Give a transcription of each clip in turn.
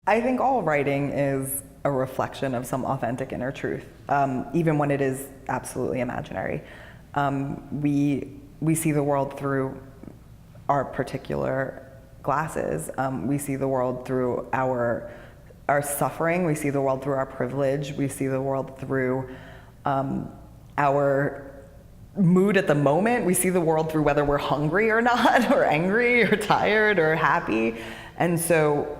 I think all writing is a reflection of some authentic inner truth, even when it is absolutely imaginary. We see the world through our particular glasses. We see the world through our suffering. We see the world through our privilege. We see the world through our mood at the moment. We see the world through whether we're hungry or not, or angry, or tired, or happy. And so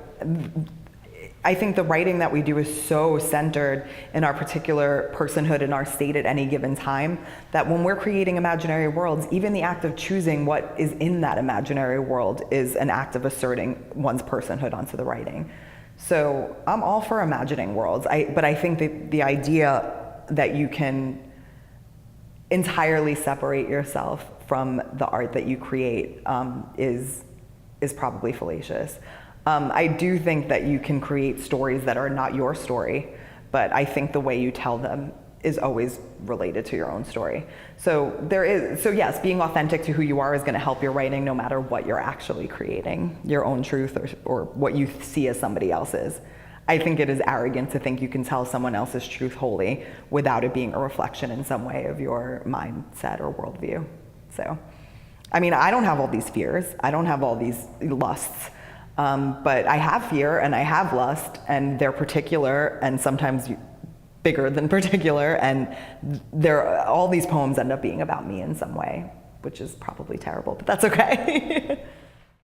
I think the writing that we do is so centered in our particular personhood and our state at any given time that when we're creating imaginary worlds, even the act of choosing what is in that imaginary world is an act of asserting one's personhood onto the writing. So I'm all for imagining worlds, but I think that the idea that you can entirely separate yourself from the art that you create is probably fallacious. I do think that you can create stories that are not your story, but I think the way you tell them is always related to your own story. So yes, being authentic to who you are is going to help your writing no matter what you're actually creating, your own truth or what you see as somebody else's. I think it is arrogant to think you can tell someone else's truth wholly without it being a reflection in some way of your mindset or worldview. So, I mean, I don't have all these fears. I don't have all these lusts. But I have fear and I have lust, and they're particular and sometimes bigger than particular, and all these poems end up being about me in some way, which is probably terrible, but that's okay.